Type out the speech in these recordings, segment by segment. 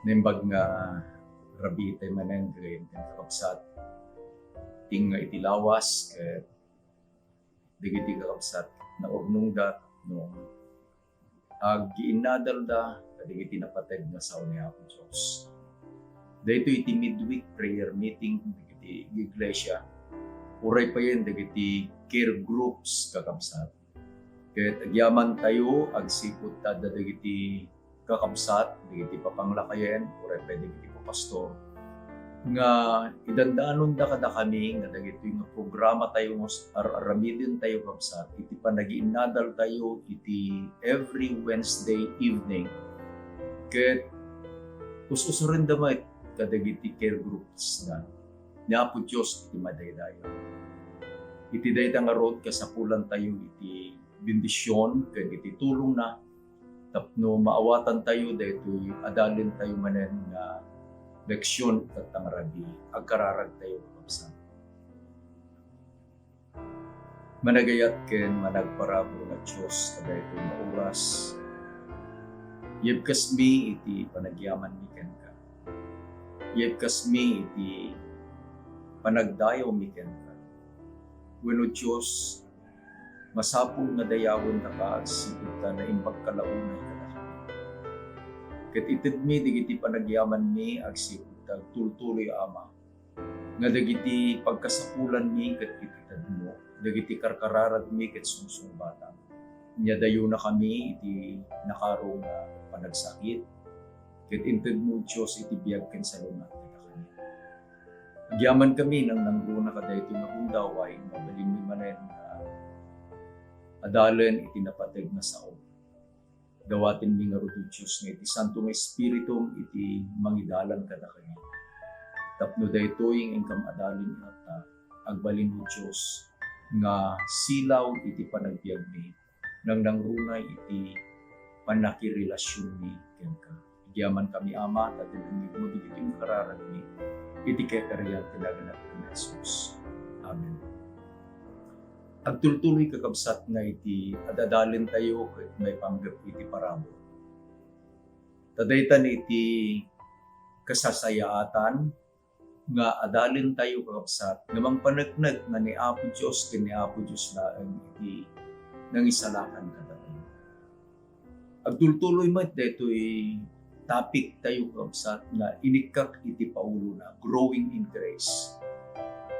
Nimbag nga rabi iti manen grade kakabsat ting nga itilawas ket digiti kakabsat na urnong da no ag giinadal da kadigiti napateg nga sao ni Apo Dios. Dayto iti midweek prayer meeting digiti iglesia. Uray pa yan digiti care groups kakabsat. Ket agyaman tayo agsipud ta dagiti kakabsat digiti papanglakayen uray pa digiti pastor nga idandaanon da kada kami nga dagiti nga programa tayo aramidin tayo kabsat iti panagiinadal tayo iti every Wednesday evening ket ususuren da met kadagiti care groups na ni Apo Dios iti madaydayon iti dayta nga road kasapulan tayo iti bendisyon ket iti tulong na tapno maawatan tayo daytoy adalin tayo manen nga leksyon ket rabi agkararag tayo kakabsat. Managayat ken managparabo nga Dios kada iti nga oras. Yebkas mi iti panagyaman mi ken ka. Yebkas mi iti panagdayaw mi ken ka. Wenno Dios masapul nga dayawon ta ka sipud ta na impagkalaunay kada ket ited mi digiti panagyaman mi agsipud ta tultuloy Ama nga dagiti pagkasapulan mi ket itited mo dagiti karkararag mi ket sungsungbatang nya dayo na kami iti nakaro nga panagsakit ket inted mo Dios iti biag ken salungat ket kami agyaman kami nang nangguna kadaytoy nga gundaway mabalin mi manen adalen iti napateg nga sao dawatin mi nga ruto Diyos nga iti Santo nga Espiritu iti mangidalan kada kami. Tapno daytoy ingkam adalin ita agbalin mo Diyos nga silaw iti panagbiag mi nang nangrunay iti panakirelasyon mi ken ka. Igyaman kami Ama tadalangin mo digiti kararag mi iti kekariyan tinaganap ni Jesus. Amen. Agtultuloy kakabsat nga iti adadalin tayo ket may panggap iti parabo. Tadaytan iti kasasayaatan nga adalin tayo kakabsat nga mangpaneknek nga ni Apo Dios ken ni Apo Dios laeng iti nangisalakan kada tayo. Agtultuloy met daytoy topic tayo kakabsat nga inikak iti paulo na growing in grace.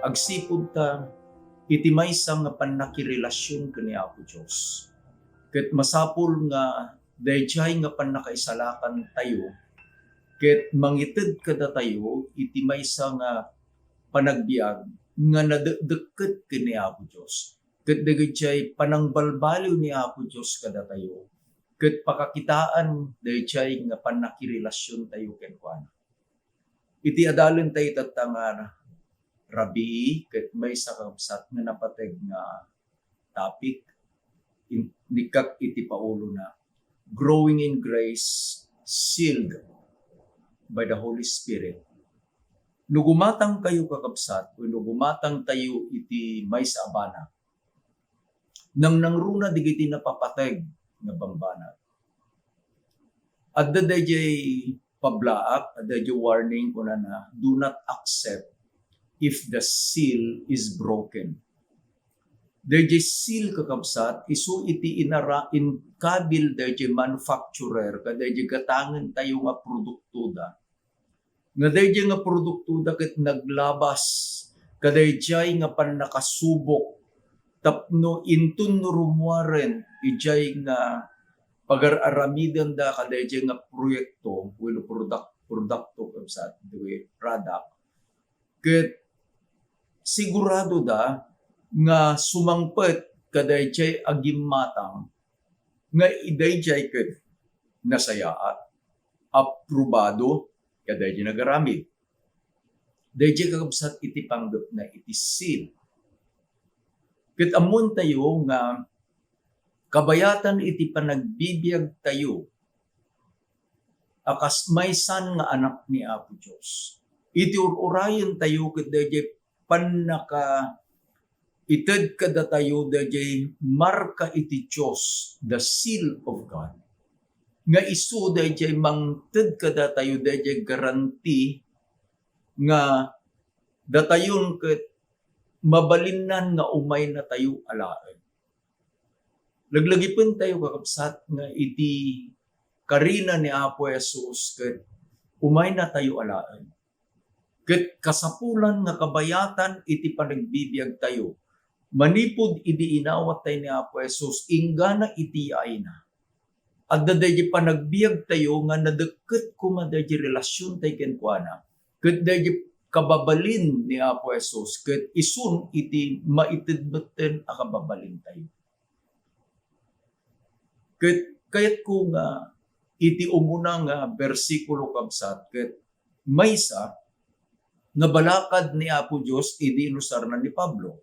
Agsipud ta iti maysa nga panakirelasyon ken ni Apo Dios. Ket masapul nga dayjay nga panakaisalakan tayo ket mangited kada tayo iti maysa nga panagbiag nga nadekket ken ni Apo Dios. Ket dayjay panangbalbaliw ni Apo Dios kada tayo. Ket pakakitaan dayjay nga panakirelasyon tayo ken kuana. Iti adalen tayo tatangan rabi ket may sakabsat nga napateg nga topic nikak iti paulo na growing in grace sealed by the Holy Spirit. No gumatang kayo kakabsat o no gumatang tayo iti may sa abana nang nangruna digiti napapateg nga bambana. Adda dayjay pablaak, adda dayjay warning kuna na do not accept if the seal is broken. Dayjay seal kakabsat, isu iti in kabil dayjay manufacturer, kadayjay gatangan tayo nga produkto da. Nga dayjay nga produkto da ket naglabas, kadayjay nga panakasubok, tapno intun rumwaren, ijay nga pagararamidan da kadayjay nga proyekto, well, produkto kakabsat, product, ket sigurado da nga sumangpet kadayjay agimmatang nga idayjay ket nasayaat aprobado kadayjay nagaramid dayjay kakabsat iti panggep na iti seal ket ammon tayo nga kabayatan iti panagbibiyag tayo akas maysan nga anak ni Apo Dios iti urayon tayo ket dayjay panaka ited kada tayo dayjay marka iti Dios, the seal of God. nga isu dayjay mangted kada tayo dayjay garanti nga datayon ket mabalinnan nga umay na tayo alaen. Laglagipon tayo kakabsat nga iti karina ni Apo Jesus ket umay na tayo alaen. Ket kasapulan nga kabayatan iti panagbibiyag tayo. Manipod iti inawat tayo ni Apo Jesus inggana iti ay na. At dadayjay panagbiag tayo nga nadeket kuma dadayjay relasyon tayo kenkuana. Ket dadayjay kababalin ni Apo Jesus ket isun iti maitidbeten a kababalin tayo. Ket kayat ko nga iti umuna nga bersikulo kabsat ket maysa nga balakad ni Apo Dios iti inusar na ni Pablo.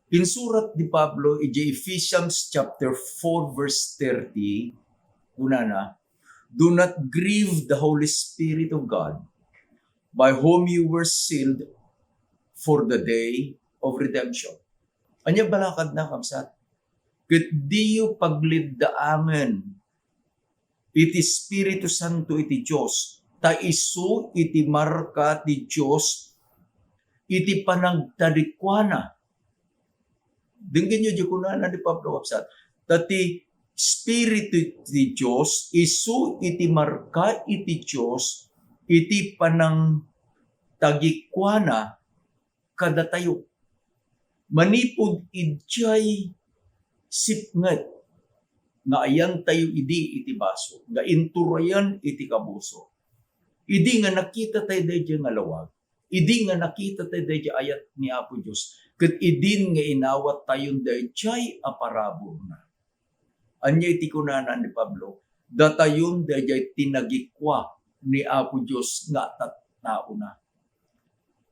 Insurat ni Pablo iti Ephesians chapter 4 verse 30 una na, do not grieve the Holy Spirit of God, by whom you were sealed for the day of redemption. Anya balakad na kabsat. Ket diyo paglidaamen iti Espiritu Santo iti Dios, ta isu iti marka ti Dios iti panagtarikwana. Dingin nyo di kunana ni Pablo kabsat. Tati Espiritu ti Dios isu iti marka iti Dios iti panang tagikwana kada tayo. Manipod idjay sipnget nga ayan tayo idi iti baso, nga inturayan iti kabuso. Idi nga nakita tayo dayjay nga lawag, idi nga nakita tayo dayjay ayat ni Apo Dios, ket idin nga inawat tayon dayjay aparabor na. Anya iti kunana ni Pablo, datayon dayjay tinagikwa ni Apo Dios nga tattao na.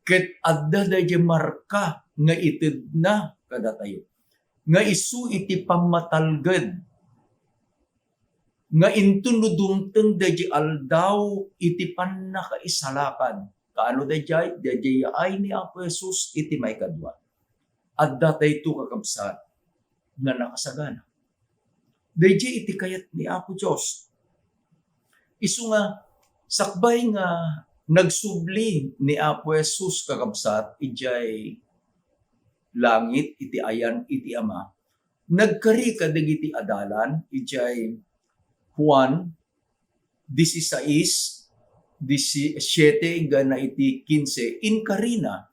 Ket adda dayjay marka nga ited na kada tayo. Nga isu iti pamatalged nga intunudumteng dayjay aldaw iti pannakaisalakan. Kaano dayjay? Dayjay ay ni Apo Jesus iti maikadwa. Adda dayto kakabsat nga nakasagana. Dayjay iti kayat ni Apo Dios. Isu nga sakbay nga nagsubli ni Apo Jesus kakabsat ijay langit iti ayan iti Ama. Nagkari kadagiti adalan ijay Juan 16:17 gana iti 15 inkarina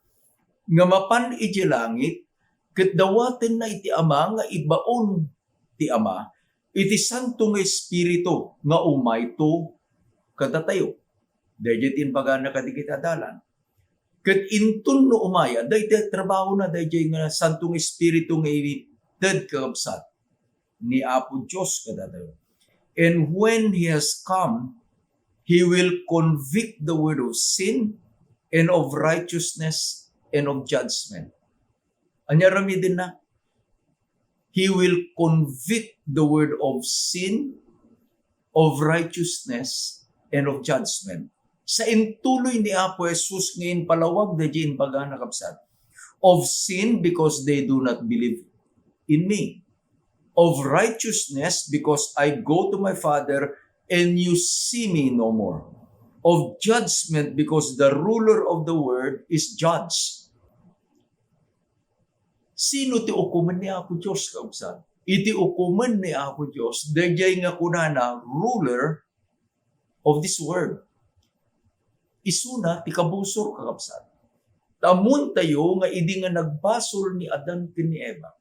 nga mapan iti langit ket dawaten na iti Ama nga ibaon ti Ama iti Santo nga Espiritu nga umayto kada tayo. Dayjay tinpagana kadagiti adalan. Ket intun no umaya dayjay trabaho na dayjay nga Santo nga Espiritu nga ited kakabsat ni Apo Dios kada tayo. And when He has come, He will convict the world of sin and of righteousness and of judgment. Anya rami din na. He will convict the world of sin, of righteousness, and of judgment. Sa intuloy ni Apo Jesus ngayon palawag na diyan pagana kapsat. Of sin because they do not believe in me. Of righteousness because I go to my Father and you see me no more. Of judgment because the ruler of the world is judged. Sino ti ukuman ni Apo Dios kaupsan? Iti ukuman ni Apo Dios dayjay nga kunana ruler of this world. Isuna ti kabusor kakapsan. Tamun tayo nga idi nga nagbasol ni Adan ken ni Eva.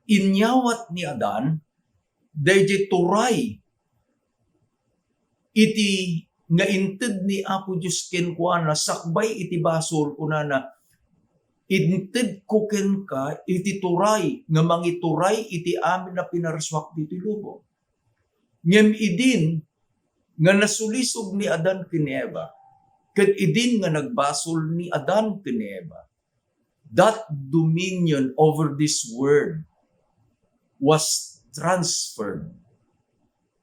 Inyawat ni Adan dayjay turay iti nga inted ni Apo Dios ken kuana sakbay iti basol kunana inted ko ken ka iti turay nga mangituray iti amin na pinarswak diti lubo. Ngem idin nga nasulisog ni Adan ken Eva ket idin nga nagbasol ni Adan ken Eva. That dominion over this world was transferred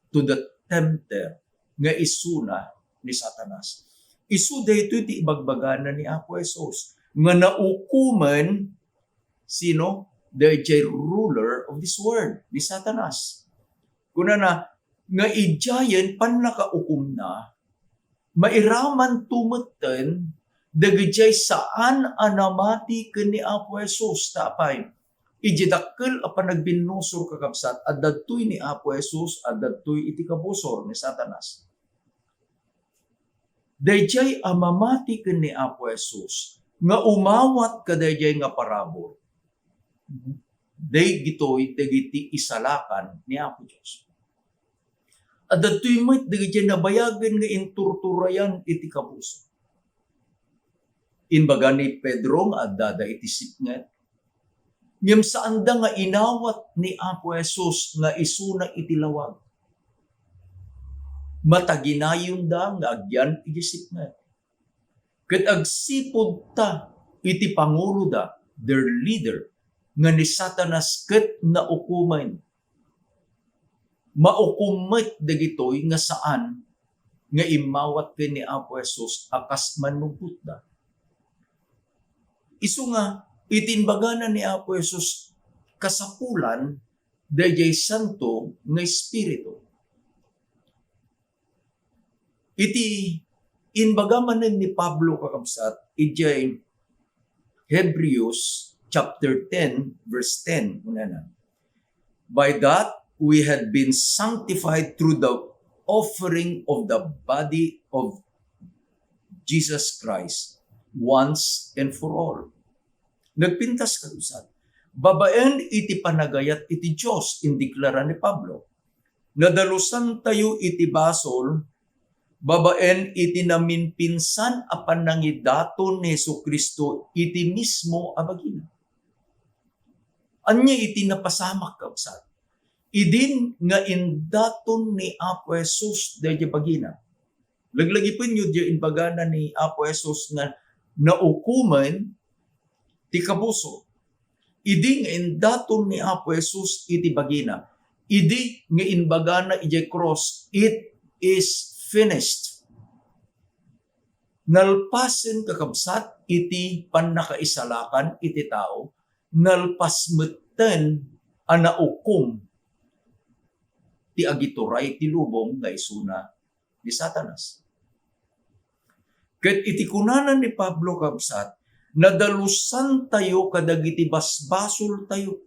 to the tempter nga isuna ni Satanas. Isu dayto iti ibagbagana ni Apo Jesus nga naukuman sino? The ruler of this world, ni Satanas. Kuna na, nga ijayan pan nakaukom na, mairaman tumeten, dagijay saan anamati ken ni Apo Jesus tapay. Ijidakkel apan nagbinusor kakabsat, at dadtoy ni Apo Jesus, at dadtoy iti kabusor ni Satanas. Dayjay amamati ken ni Apo Jesus, nga umawat kadayjay nga parabol. Day gitoy, dagiti isalakan ni Apo Diyos. At dato'y mo't dagiti nabayagan nga inturturayan iti kabuso. Inbaga ni Pedro nga dada iti sipnget. Ngem saan da nga inawat ni Apo Jesus nga isuna iti lawag. Mataginayon da nga agyan iti sipnget. Ket agsipod ta iti pangulo da, their leader, nga ni Satanas ket naukumain. Maukumit dagitoy nga saan nga imawat ken ni Apo Jesus akas manuput da. Isu nga itinbagana ni Apo Jesus kasapulan dayjay santo nga espiritu. Iti inbagamanen ni Pablo kakabsat ijay Hebrews chapter 10 verse 10 unanan. By that we had been sanctified through the offering of the body of Jesus Christ once and for all. Nagpintas kalusat. Babaen iti panagayat iti Diyos, indeklara ni Pablo. Nadalusan tayo iti basol, babaen iti naminpinsan apan nangidaton ni Jesucristo iti mismo abagina. Anya iti napasamak kausat. Idin nga indaton ni Apo Jesus dayjay bagina. Laglagipin nyo diyo inbagana ni Apo Jesus nga naukuman ti kabuso. Idi nga indaton ni Apo Jesus iti bagina. Idi nga inbagana ijay cross, it is finished. Nalpasen kakabsat iti pannakaisalakan iti tao, nalpasmetten anaukum ti agituray ti lubong nga isuna ni Satanas. Ket iti kunanan ni Pablo kabsat, nadalusan tayo kadagiti basbasol tayo.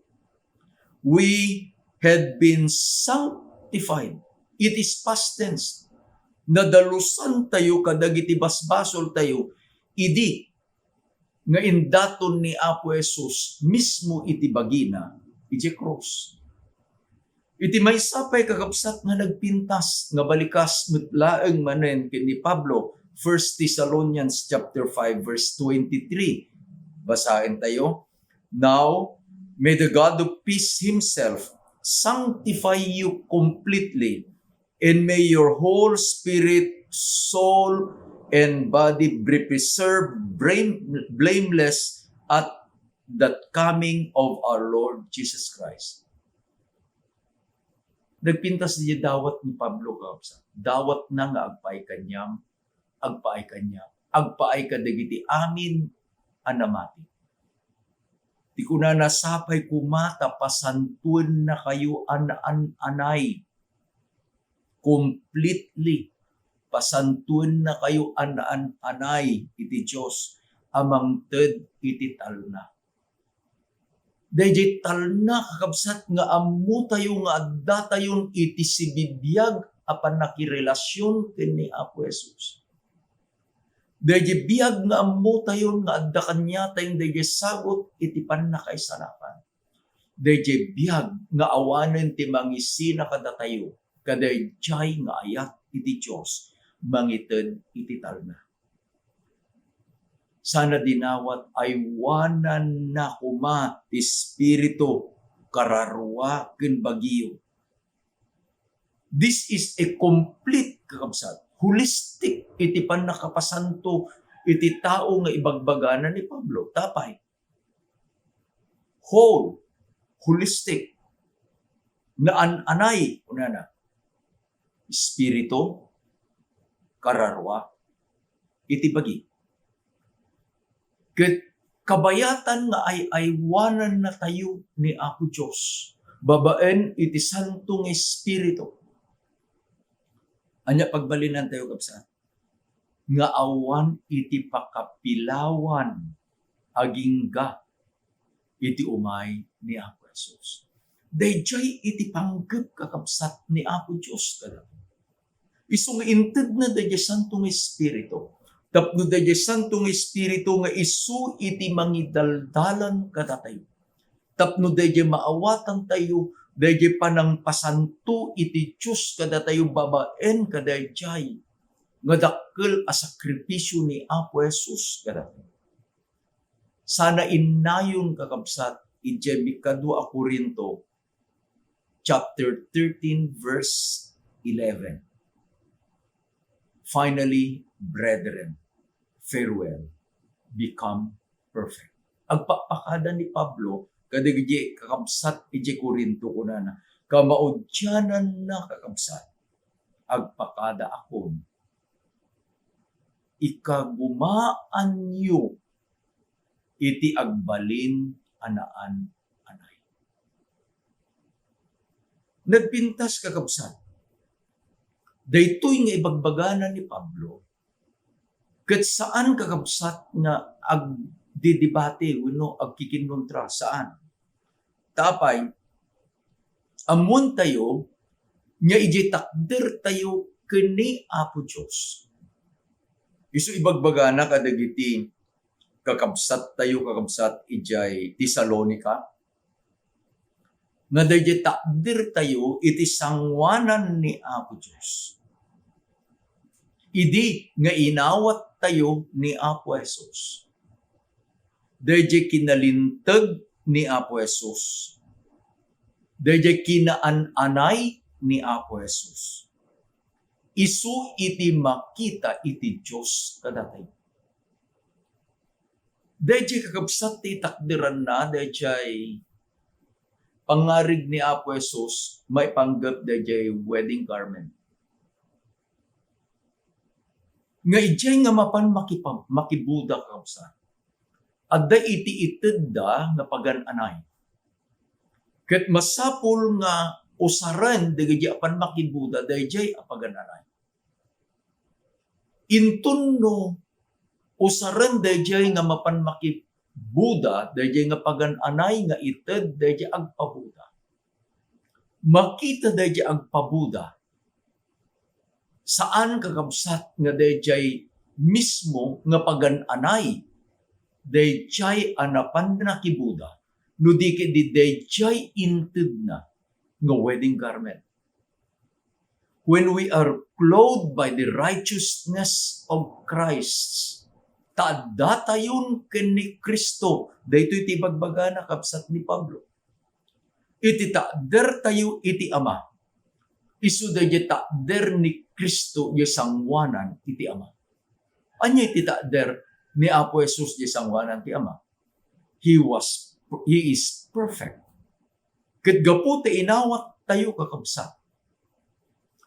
We had been sanctified. It is past tense. Nadalusan tayo kadagiti basbasol tayo. Idi nga indaton ni Apo Jesus mismo iti bagina, iti cross. Iti may sapay kakabsat nga nagpintas nga balikas metlaeng manen ni Pablo, 1 Thessalonians chapter 5 verse 23. Basahin tayo. Now, may the God of peace himself sanctify you completely, and may your whole spirit, soul, and body be preserved blameless at the coming of our Lord Jesus Christ. Nagpintas niya dawat ni Pablo kapsa. Dawat na nga agpaay kanyam, agpaay kadagiti amin anamati. Di ko na nasapay kumata pasantun na kayo anay. Completely. Pasantun na kayo anay iti Diyos. Amang ted iti talna. Dayjay talna kakabsat nga ammo tayo nga adda tayon iti sibibiyag apan nakirelasyon ken ni Apo Jesus. Dayjay biyag nga ammo tayon nga adda kanya tayong dayjay sagot iti pannakaisalakan. Dayjay biyag nga awanen ti mangisina kada tayo kadayjay nga ayat iti Dios mangited iti talna. Sana dinawat ay wanan na kuma ti Espiritu kararwa ken bagiyo. This is a complete kakabsat, holistic iti pannakapasanto iti tao nga ibagbagana ni Pablo. Tapay. Whole, holistic, na anay, unana, Espiritu kararwa iti bagi. Ket kabayatan nga ay aywanan na tayo ni Apo Diyos. babaen iti Santong Espiritu. Anya pagbalinan tayo kapsa. Nga awan iti pakapilawan agingga iti umay ni Apo Jesus. Dayjay iti panggep kakabsat ni Apo Diyos kada. Isong inted na dayjay Santong Espiritu. Tapno dayjay Santong Espiritu nga isu iti mangidaldalan kada tayo. Tapno dayjay maawatan tayo, dayjay panang pasanto iti Diyos kada tayo babaen kadayjay. Nga dakkel a sakripisyo ni Apo Jesus kada tayo. Sana inayon kakabsat iti mikadua a Korinto chapter 13 verse 11. Finally, brethren, farewell, become perfect. Agpapakada ni Pablo kadigdi kakabsat iti Korinto kunana kamaudyanan na kakabsat agpakada akon ikagumaan niyo iti agbalin anaan anay. Nagpintas kakabsat. Daytoy nga ibagbaganan ni Pablo ket saan kakabsat nga agdidebate wenno agkikinontra saan. Tapay amon tayo nga iti takder tayo kini Apo Dios. Isu ibagbagana kadagiti kakabsat tayo kakabsat ijay Tesalonica. Nga dayjay takdir tayo iti sangwanan ni Apo Dios. Idi nga inawat tayo ni Apo Jesus. Dayjay kinalintag ni Apo Jesus. Dayjay kinaan-anay ni Apo Jesus. Isu iti makita iti Dios kadatay. Dayjay kakabsat ti takdiran na dayjay pangarig ni Apo Jesus may panggap dayjay wedding garment. Nga ijay nga mapan makibuda kakabsat. Adda iti ited da nga pagan-anay. Ket masapul nga usaran dayjay apan makibuda dayjay apagan-anay. Intunno usaran dayjay nga mapan makibuda dayjay nga pagan-anay nga ited dayjay agpabuda. Makita dayjay agpabuda. Saan kakabsat nga dayjay mismo nga pagan-anay dayjay anapan nakibuda no di di dayjay inted na nga wedding garment. When we are clothed by the righteousness of Christ, taadda tayon ken ni Kristo. Daytoy iti bagbagana kapsat ni Pablo. Iti taadder tayo iti Ama. Isu dayjay taadder ni Kristo iti sangwanan iti Ama. Anya iti taadder ni Apo Jesus iti sangwanan iti Ama? He is perfect. Ket gapu ti inawat tayo kakabsat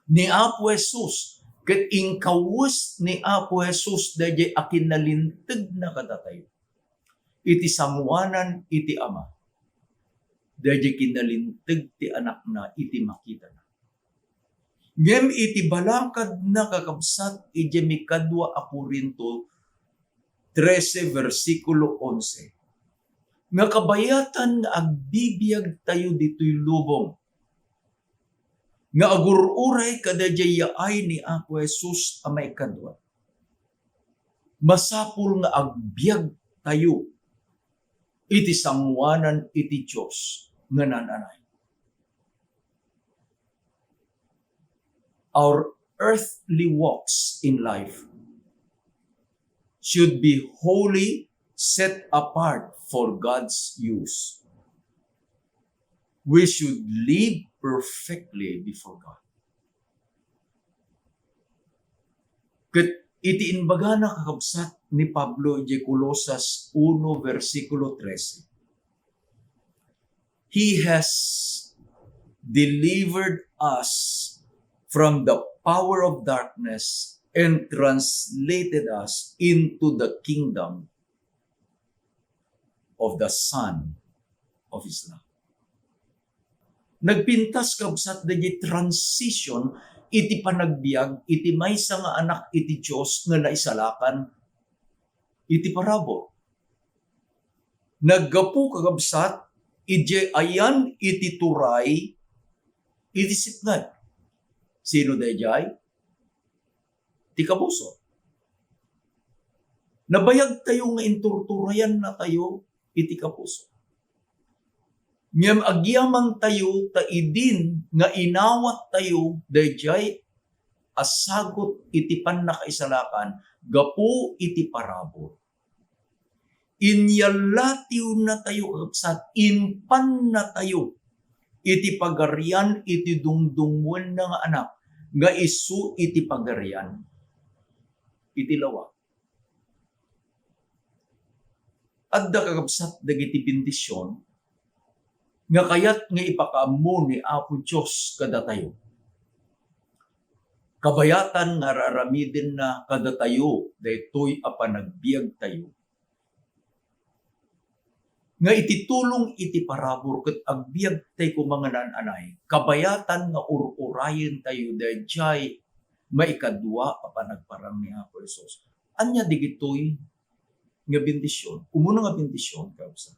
ni Apo Jesus, ket ingkawus ni Apo Jesus dayjay akin nalinteg na kadatayo. Iti sangwanan iti Ama. Dayjay kinalinteg ti anak na iti makita na. Ngem iti balangkad na kakabsat iti mikadua a Korinto 13 versikulo 11. Nga kabayatan nga agbibiyag tayo dito'y lubong. Nga agururay kadayjay yaay ni Apo Jesus amay kadwa. Masapul nga agbyag tayo iti sangwanan iti Dios nga nananay. Our earthly walks in life should be wholly set apart for God's use. We should live perfectly before God. Ket iti inbaga na kakabsat ni Pablo iti Colosas 1 versikulo 13. He has delivered us from the power of darkness and translated us into the kingdom of the Son of His love. Nagpintas kabsat dagiti transition iti panagbiag iti maysa nga anak iti Dios nga naisalakan iti parabor. Naggapu kakabsat iti ayan iti turay iti sipnag. Sino dayjay? Ti kapuso. Nabayag tayo nga inturturayan na tayo iti kapuso. Ngem agyamang tayo ta idin nga inawat tayo dayjay asagot iti pannakaisalakan gapu iti parabor. Inyalatiw na tayo kakabsat, inpan na tayo iti pagarian iti dungdungwen na nga anak nga isu iti pagarian iti lawa. Adda kakabsat dagiti bendisyon nga kayat nga ipakaammo ni Apo Diyos kada tayo. Kabayatan nga raramidin na kada tayo daytoy a panagbiag tayo. Nga ititulong iti parabor ket agbiag tayo mga nananay. Kabayatan nga ururayen tayo dayjay maikadua a panagparang ni Apo Jesus. Anya digitoy nga bendisyon. Umuna nga bendisyon kabsa.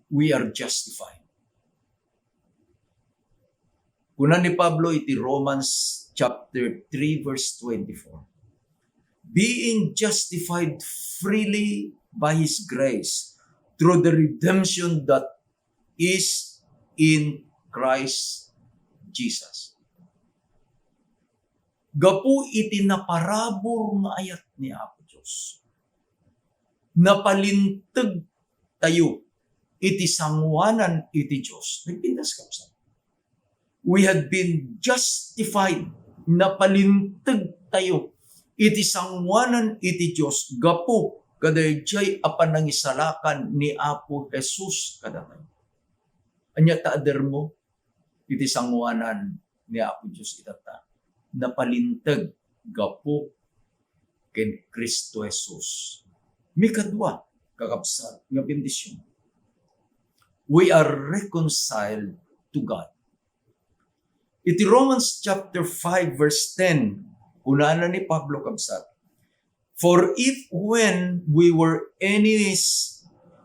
We are justified. Kunan ni Pablo iti Romans chapter 3 verse 24. Being justified freely by His grace through the redemption that is in Christ Jesus. Gapu iti naparabor nga ayat ni Apo Diyos. Napalintag tayo iti sangwanan iti Diyos. Nagpindas kapsa. We had been justified. Napalintag tayo iti sangwanan iti Diyos. Gapu kadayjay a panangisalakan ni Apo Jesus kadatay. Anya taader mo iti sangwanan ni Apo Diyos itata. Napalintag gapu ken Kristo Jesus. Mikadwa kakabsat nga bendisyon. We are reconciled to God. Iti Romans chapter 5 verse 10, unana ni Pablo kabsat. For if when we were enemies,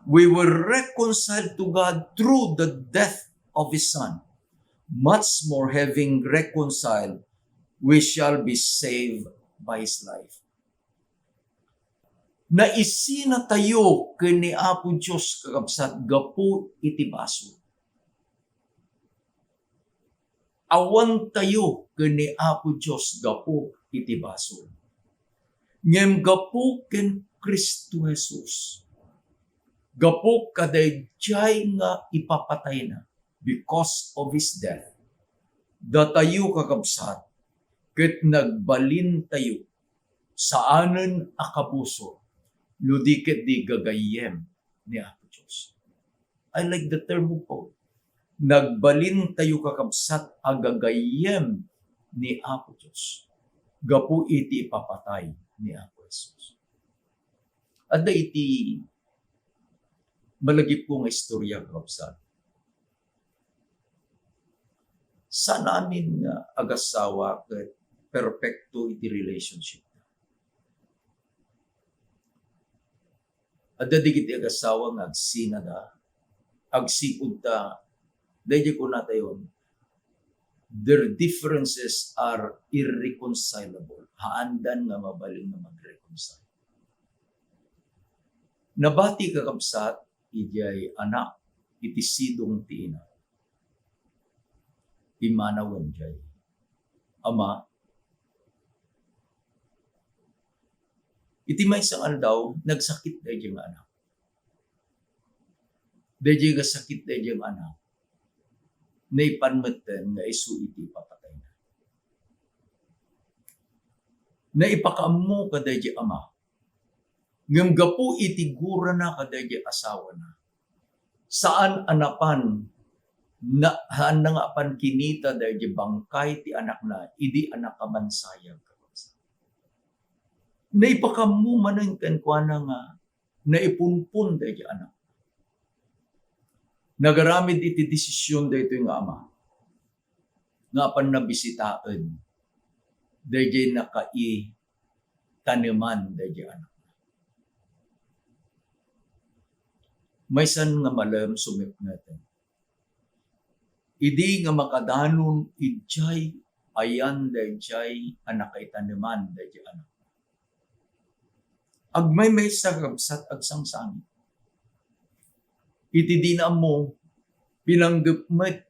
we were reconciled to God through the death of His Son, much more having reconciled, we shall be saved by His life. Naisina tayo kini Apo Diyos kakabsat gapu iti baso. Awan tayo kini Apo Diyos gapu iti baso. Ngem gapu ken Kristo Jesus. Gapu kadayjay nga ipapatay na because of His death. Datayo kakabsat ket nagbalin tayo saanen a kapuso. Ludiket di gagayem ni Apo Diyos. I like the term po. Nagbalin tayo kakabsat agagayem ni Apo Diyos. Gapu iti ipapatay ni Apo Jesus. Adda iti malagip ko nga istorya kakabsat. Sa namin nga agasawa ket perfecto iti relationship. Adda digiti agasawa nga agsina da, agsipud ta, dahil ko natayon, their differences are irreconcilable. Haandan nga mabaling nga mag-reconcile. Nabati kakabsat, ijay anak, iti sidong ti ina. Imanawan jay. Ama, iti may isang aldaw, nagsakit na iyang anak. Dahil nga sakit na iyang anak, na ipanmatan nga isu iti papatay na. Na ipakaammo kada iyang ama, ngam gapu iti gura na kada iyang asawa na. Saan anapan, haan na nga apan kinita dahil iyang bangkay ti anak na, idi anak kamansayag. Naipakamu manan kan kuana nga naipunpun dahil anak. Nagaramid iti desisyon daytoy nga ama. Nga pan nabisitaan, dayjay nakai taneman dayjay anak. Maysan nga malam sumip natin. Idi nga makadanon idjay ayan dayjay anak kay taneman dayjay anak. Agmay may sagabsat agsangsangit. Iti di na mo pinanggapmet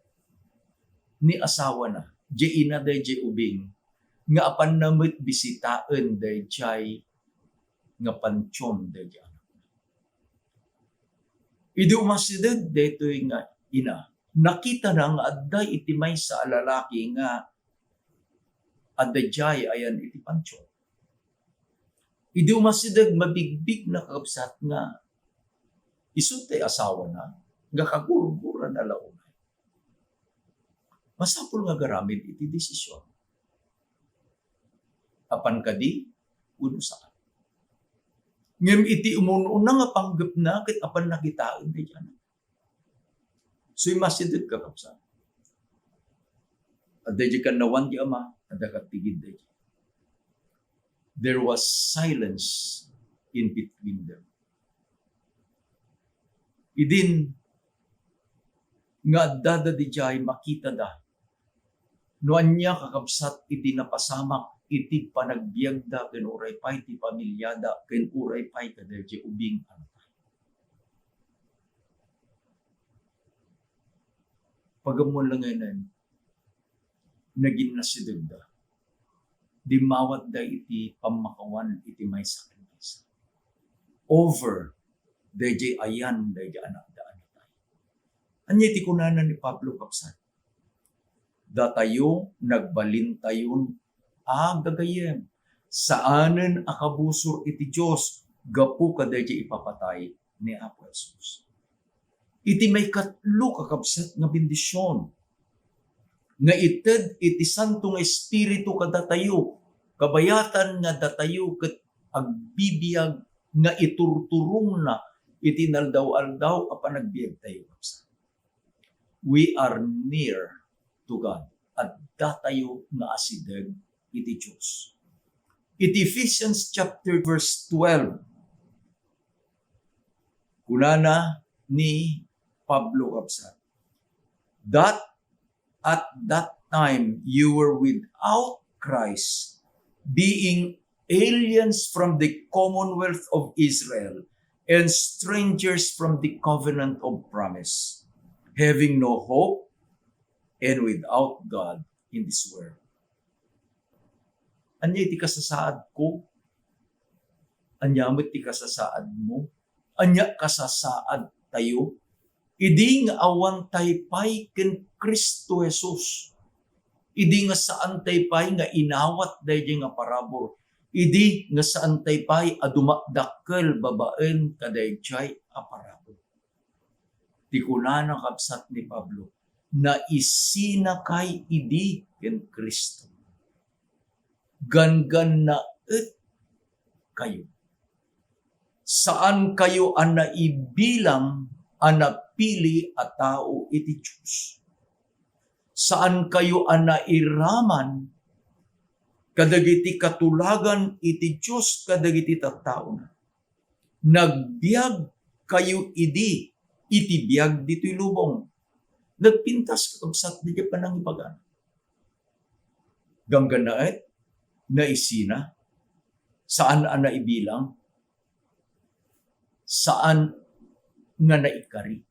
ni asawa na, di ina dayjay ubing, nga apan namit bisitaan dayjay nga pansyon dayjay anak. Idi umasideg daytoy nga ina, nakita na nga adday iti may sa lalaki nga adayjay ayan iti pansyon. Idi umasideg mabigbig na kakabsat nga isunte asawa na, nga kagurugura na launay. Masapul nga garamid iti desisyon. Apan kadi, uno saan. Ngem iti umuno nga panggap na, kit apan nakitaan na dyan. So imasideg ka kapsa. At dyan ka nawan di ama, at nakatigid dyan. There was silence in between them. Idin nga dada di jay makita da. Noan niya kakabsat iti napasamak iti panagbiag da ken uray pay ti pamilyada ken uray pay kadayjay ubing antay. Pagamon lang ngayon naging nasideg da. Di mawat da iti pamakawan iti may sakit. Over dayjay ayan, dayjay anak da anatay. Anya iti kunanan ni Pablo kapsat. Datayo, nagbalintayon, gagayem. Saanen akabusor iti Diyos, gapu ka dayjay ipapatay ni Apo Jesus. Iti may katlo kakapsat nga bendisyon. Nga ited iti santong espiritu kadatayo, kabayatan nga datayo ket agbibiyag nga iturturong na iti naldaw-aldaw apan nagbiag tayo. We are near to God at datayo nga asideg iti Diyos. Iti Ephesians chapter verse 12. Kunana ni Pablo kapsat. That at that time you were without Christ, being aliens from the commonwealth of Israel and strangers from the covenant of promise, having no hope and without God in this world. Anya iti kasasaad ko? Anya mo iti kasasaad mo? Anya kasasaad tayo? Idi nga awan taypay ken Kristo Jesus. Idi nga saan taypay nga inawat dayjay nga parabor. Idi nga saan taypay adumakdakkel babaen kadayjay a parabor. Ti kunana kapsat ni Pablo na isina kay idi ken Kristo. Gangan na kayo. Saan kayo ang naibilang ang napili at tao iti Diyos? Saan kayo ang nairaman kadagiti katulagan iti Diyos kadagiti tattao na? Nagbiag kayo idi, iti biag dito'y lubong. Nagpintas kakabsat di ka panang ipagan. Ganggan na naisina, saan ang naibilang, saan nga naikari.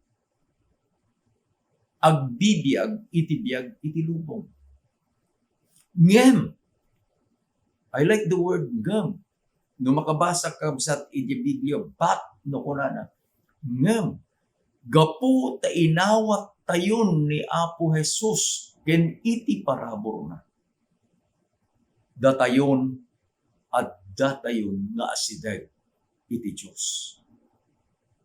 Agbibiyag, itibiyag, itilubong. Ngem. I like the word ngem. No makabasa ka sa iti Biblia, no kunana. Ngem. Gapu ta inawat tayon ni Apo Jesus ken iti parabor na. Datayon at datayon nga asideg iti Diyos.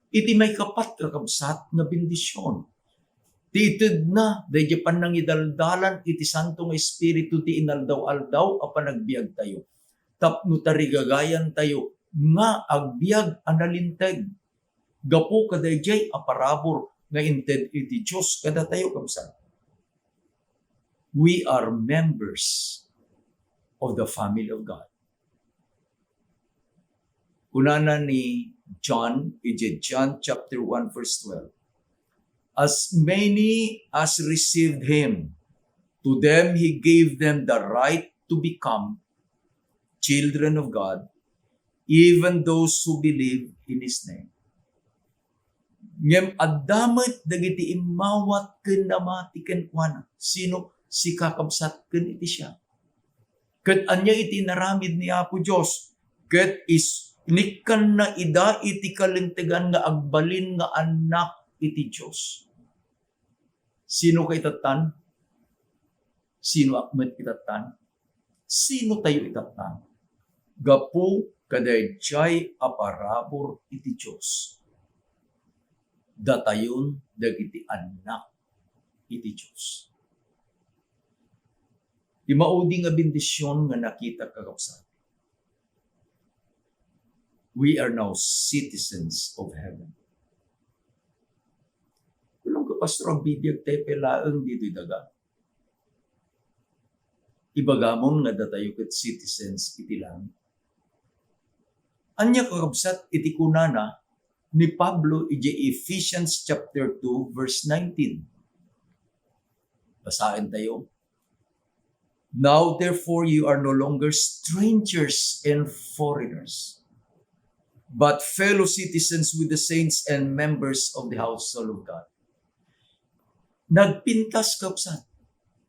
Iti may kapat kakabsat nga bendisyon. Titid na, dahil pan nang idaldalan, iti santong espiritu ti inaldaw-aldaw, apan nagbiag tayo. Tapno tarigagayan tayo, nga agbiag analinteg. Gapu kadayjay aparabor, nga inted iti Diyos kada tayo kabsat. We are members of the family of God. Kunana ni John, John chapter 1 verse 12. As many as received him, to them he gave them the right to become children of God, even those who believe in his name. Ngem addamet dagiti imawat ken namati ken kuana. Sino si kakabsat ken iti siya. Ket anya iti naramid ni Apo Dios. Ket is nikan na ida iti kalintegan nga agbalin nga anak iti Dios. Sino kay tatan? Sino akmet itatan? Sino tayo itatan? Gapu kadayjay aparabor iti Dios. Datayon dagiti anak iti Dios. Di maudi nga bendisyon nga nakita kakabsat. We are now citizens of heaven. Kulong kapastor ang bibiyag tayo pelaang dito'y daga. Ibagamon nga datayo ket citizens iti langit. Anya kakabsat iti kunana ni Pablo iti Ephesians chapter 2 verse 19. Basahin tayo. Now therefore you are no longer strangers and foreigners, but fellow citizens with the saints and members of the household of God. Nagpintas kapsat.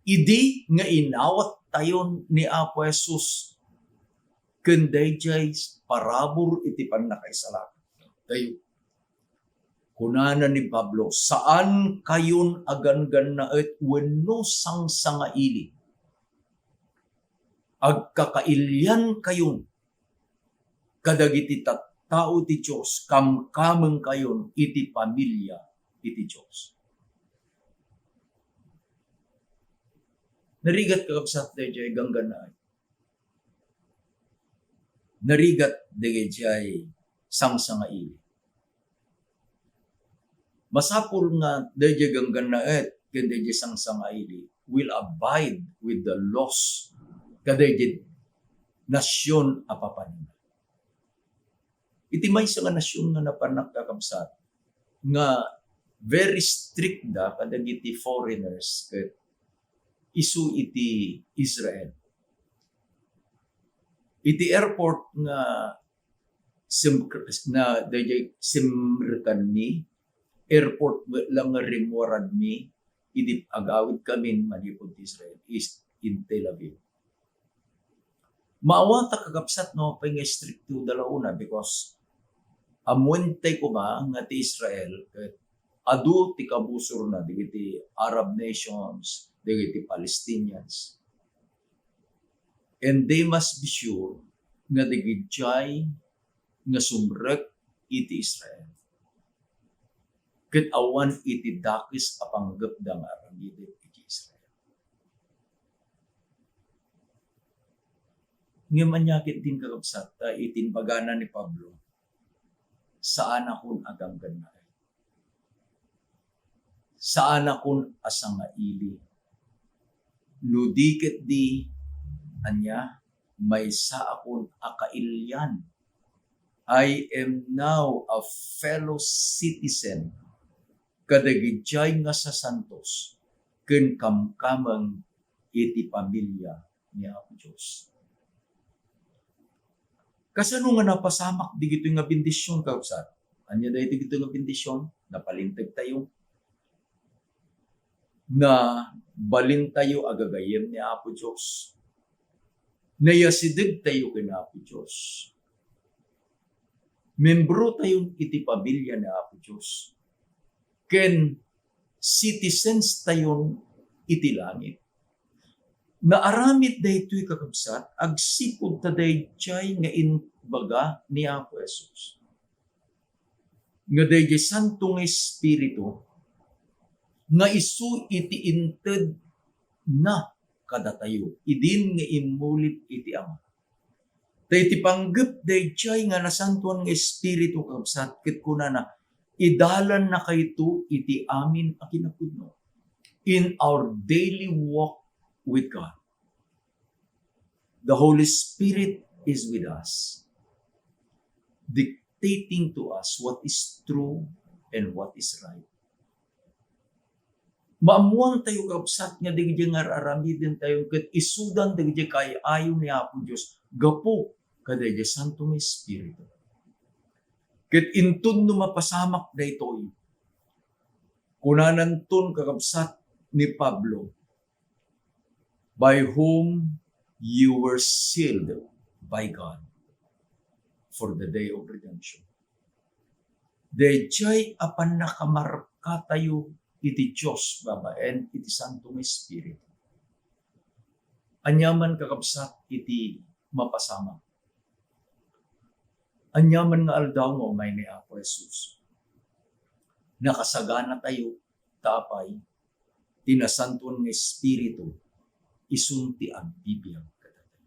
Idi nga inawat tayo ni Apo Jesus kenday jay parabor iti pannakaisalakan. Tayo. Kunana ni Pablo, saan kayon agan-gan na et wenno sang-sangaili? Agkakailyan kayon kadagiti tattao ti Dios kamkameng kayon iti pamilya iti Dios. Narigat kakabsat dayjay gangganay. Narigat dayjay sang-sangaili. Masapul nga dayjay gangganaet ken dayjay sang-sangaili will abide with the laws kadayjay nasyon apapanin. Iti maysa nga nasyon nga napanak kakabsat nga very strict da kadagiti foreigners ket isu iti Israel. Iti airport nga dayjay simrekan mi airport lang nga rimorad mi iti agawid kami manipod ti Israel is in Tel Aviv. Maawata kakabsat no pay nga stricto dalauna because amuntay ko ba nga ti Israel ket adu ti kabusor na digiti Arab nations, digiti Palestinians. And they must be sure nga digidjay nga sumrek iti Israel. Ket awan iti dakis apanggep da nga arangidit iti Israel. Ngimanyakit din kakabsat itinbagana ni Pablo saan akon agam ganay. Saan akon asangaili. Nudiket di anya may sa akon akailyan. I am now a fellow citizen kadagidjay nga sa santos ken kamkameng iti pamilya ni Apo Dios. Kasano nga napasamak digito nga bendisyon kausat? Anya dahi digito nga bendisyon? Napalintag tayo. Na balin tayo agagayem ni Apo Dios. Nayasidig tayo kay Apo Dios. Membro tayo iti pamilya ni Apo Dios. Ken citizens tayo iti langit. Naaramid daytoy kakabsat agsipud ta dayjay nga inbaga ni Apo Jesus. Nga dayjay santong espiritu nga isu iti inted na kadatayo idin nga imulit iti Ama. Tayo iti panggep dayjay nga nasantuan nga espiritu kakabsat ket kunana idalan na kayto iti amin a kinapudno in our daily walk with God. The Holy Spirit is with us, dictating to us what is true and what is right. Maamuang tayo kapsat nga digdi nga aramidin tayo ket isudan digdi kay ayo ni Apo Dios gapo kadaydi Santong Espiritu. Ket inton no mapasamak daytoy kunananton kakabsat ni Pablo, by whom you were sealed by God for the day of redemption. Dayjay apan nakamarka tayo iti Diyos babaen iti Santong Espiritu. Anyaman kakabsat iti mapasamak. Anyaman nga aldaw mo may ni Apo Jesus. Nakasagana tayo tapay tinasanton ng Espiritu isunti ang bibiyang katatay.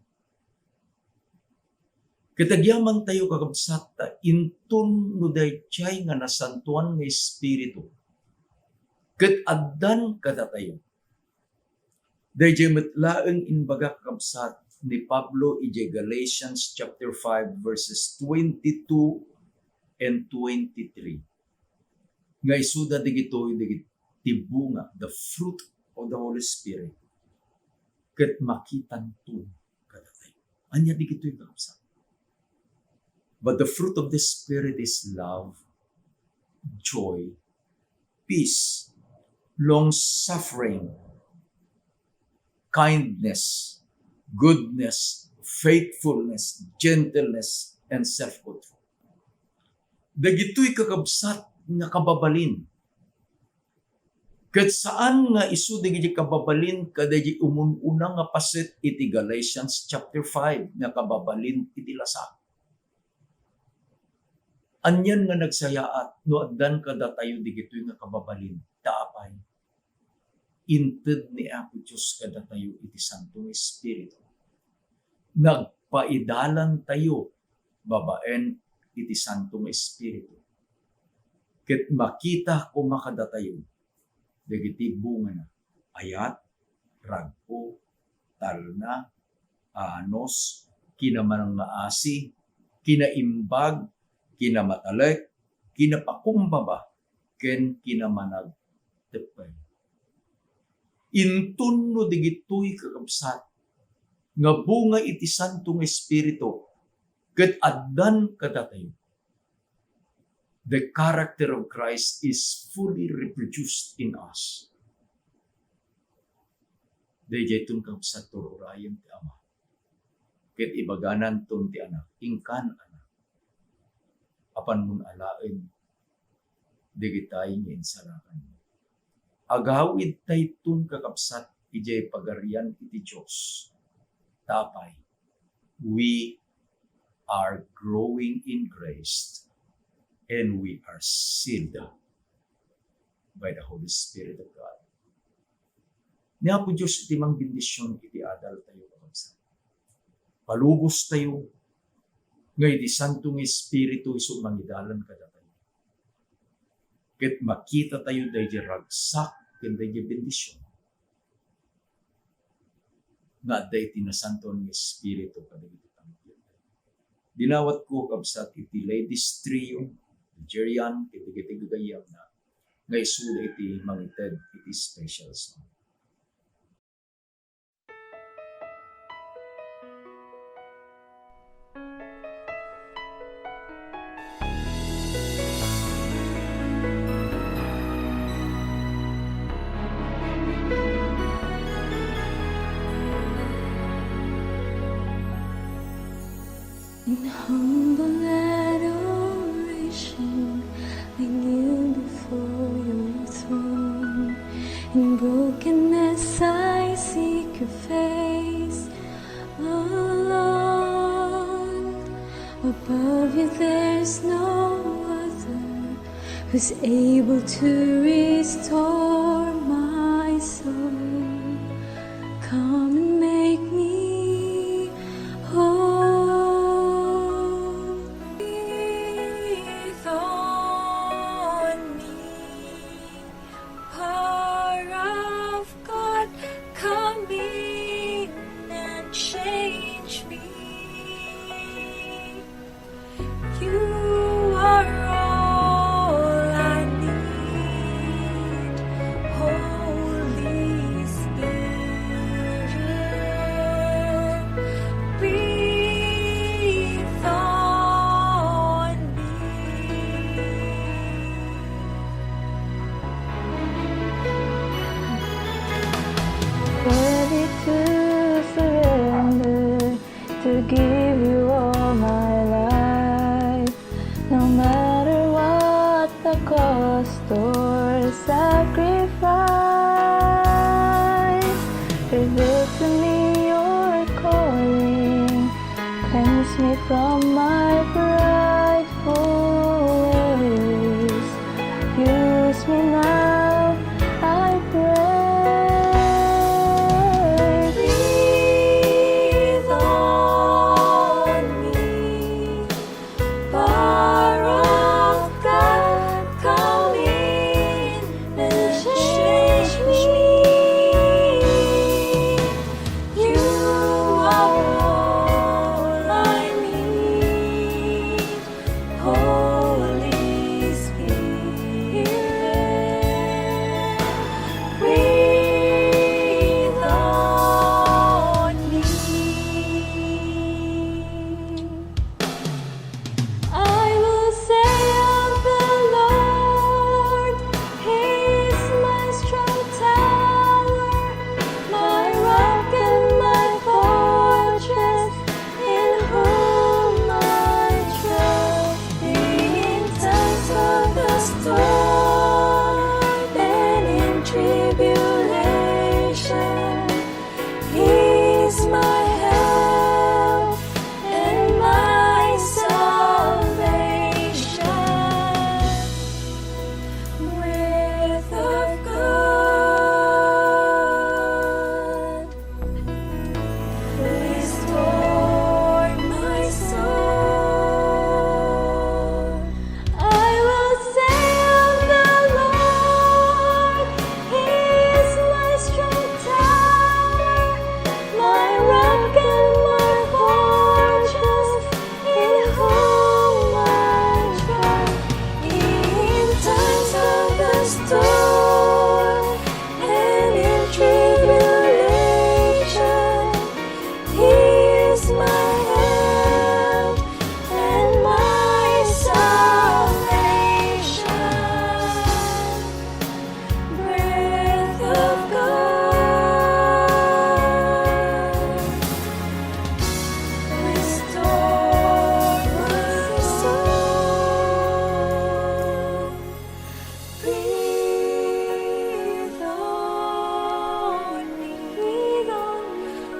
Katagyaman tayo kakabsat ta intun no dayjay nga nasantuan ng Espiritu ket addan katatayo. Dayjay metlaeng inbaga kakabsat ni Pablo iti Galatians chapter 5 verses 22 and 23. Nga isuda digitoy tibunga, the fruit of the Holy Spirit, ket makitan to katatay. Anya digitoy kakabsat. But the fruit of the Spirit is love, joy, peace, long-suffering, kindness, goodness, faithfulness, gentleness, and self-control. Dagitoy kakabsat nga kababalin. Ket saan nga isu digiti kababalin kadagiti umununa nga paset iti Galatians chapter 5 nga kababalin iti lasa. Anyan nga nagsayaat no addan kada tayo digitoy nga kababalin taapay. Inted ni Apo Diyos kada tayo iti Santong Espiritu. Nagpaidalan tayo babaen iti Santong Espiritu. Ket makita ko makada tayo dagiti bunga na ayat, ragpo, talna, anos, kinamanang maasi, kinaimbag, kinamatalek, kinapakumbaba, ken kinamanag tepay. Intun no digitoy kakabsat nga bunga iti Santong Espiritu ket addan kadatayo. The character of Christ is fully reproduced in us. Dayjay tun kakabsat tururayan ti Ama. Ket ibaganan tun ti Anak, ingkan Anak. Apan mun alaen digitay nga insalakan. Agawid taytun kakabsat ijay pagarian iti Diyos. Tapay, we are growing in grace and we are sealed by the Holy Spirit of God. Niya po Diyos iti mang bendisyon iti adal tayo kakabsat. Palubos tayo ngay di Santong Espiritu iso mangidalan kada tayo. Ket makita tayo dahi ragsak ken dahi bendisyon. Nga dahi tinasanton ng Espiritu kadagiti tayo. Dinawat ko kabsat iti ladies trio, Jerian, iti gagayam na nga isula iti mangited iti special song. In humble adoration, I kneel before your throne. In brokenness, I seek your face, oh Lord. Above you, there's no other who's able to restore my soul. Come and make me whole. Breathe on You are all I need, Holy Spirit. Breathe on me. Ready to surrender, to give you all my life, no matter what the cost or sacrifice. Reveal to me your calling, cleanse me from my prideful ways. Use me now, I pray. Breathe on me, power of God, come in and change me. You are all I need, Holy Spirit. Breathe on me. I will say of the Lord, He is my strong tower, my rock and my fortress, in whom I trust. In times of the storm and in tribulation, He is my help and my salvation. Breath of God, restore my soul. I will say of the Lord, He is my strong tower, my rock and my fortress, in whom I trust. In times of the storm and in tribulation, He is my help and my salvation. Breath of God, restore my soul. Breathe on me,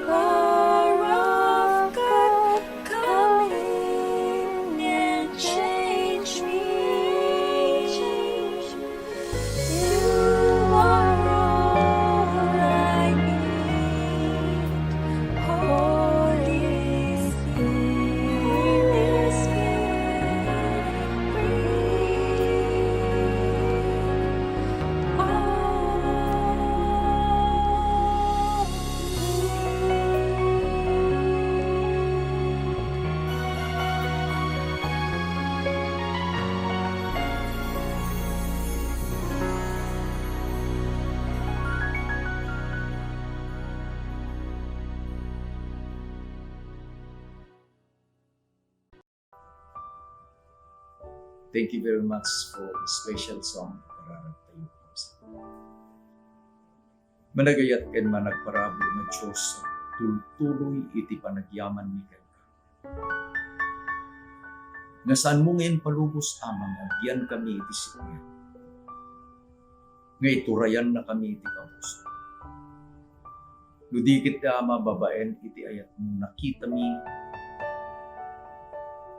power of God, come in and change me. You are all I need, Holy Spirit. Breathe on Thank you very much for the special song. Kararag tayo po sa managayat ken managparabo nga Diyos, tultuloy iti panagyaman mi ken ka. Nga saan mo ngayon palubos amang agyan kami iti sikya. Nga iturayan na kami iti kapuso. Ludikit ka ama babaen iti ayat mo nakita mi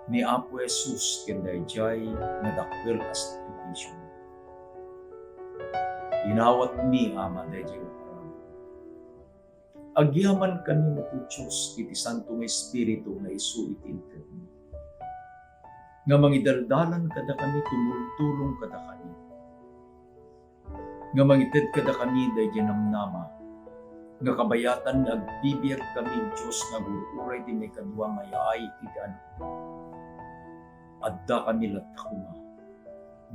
ni Apo Jesus ken dayjay nga dakkel a sakripisyo. Inawat mi ama dayjay nga parang. Agyaman kami na po Diyos iti Santo nga Espiritu nga isu iti interno. Nga mangidaldalan kada kami tumultulong kada kami. Nga mangited kada kami dayjay namnama. Nga kabayatan nga agbibiyag kami Diyos nga gururay di may kadwa mayaay iti anak. adda kami latakuma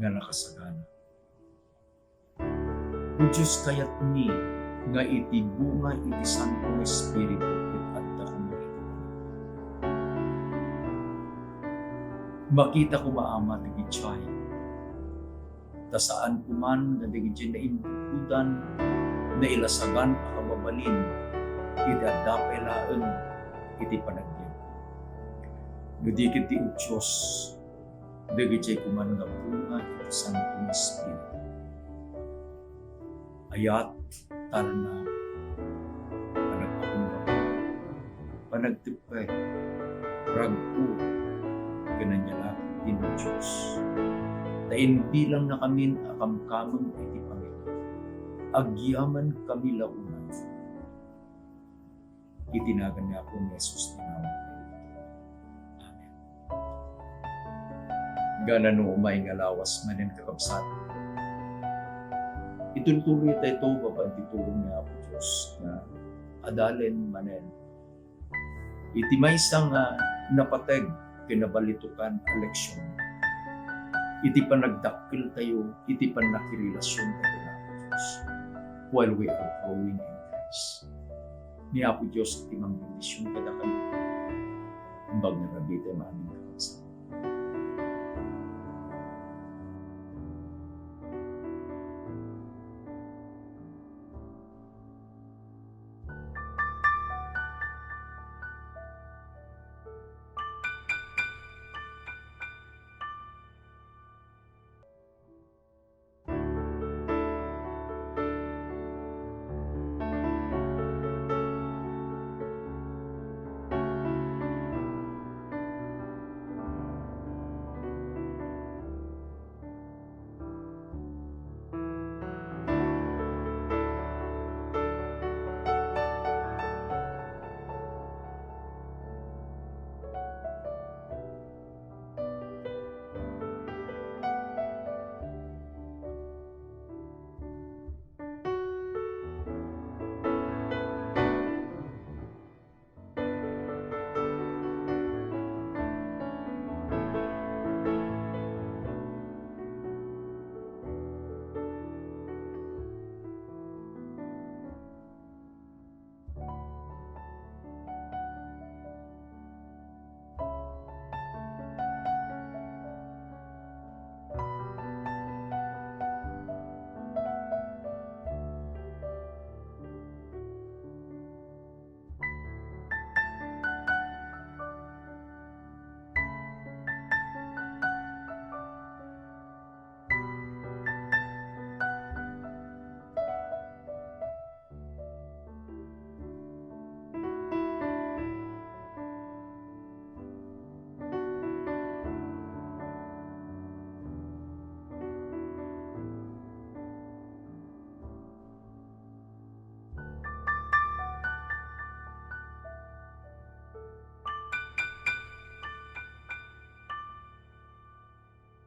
nga nakasagana. O Diyos kayat ni nga iti bunga iti Santong Espiritu iti adda kuma iti. Makita ko maama ti gitsay. Ta saan kuman nga digit na imbukudan na ilasagan a kababalin iti adda pailaeng iti panagyan. Nudikit ti Diyos digit kuman nga bunga iti Santong Espiritu. Ayat tal na panagpakunggap, panagtipay, ragpo, gananyala din ng Diyos. Tain bilang na kami akamkamang iti Panginoon. Agyaman kami launan. Itinagan niya ako ni Jesus tinawag. Amen. Gana no umay nga lawas manin kakabsat. Ituloy tayo ito, babantitulong niya ako Diyos na adalin manen. Iti may isang napateg, kinabalitukan, eleksyon. Iti panagdakil tayo, iti panakirilasyon tayo na ako Diyos. While we are growing in Christ. Ni Apo Diyos, iti mang bendisyon kada kayo. Ang bag na rabi tayo maaming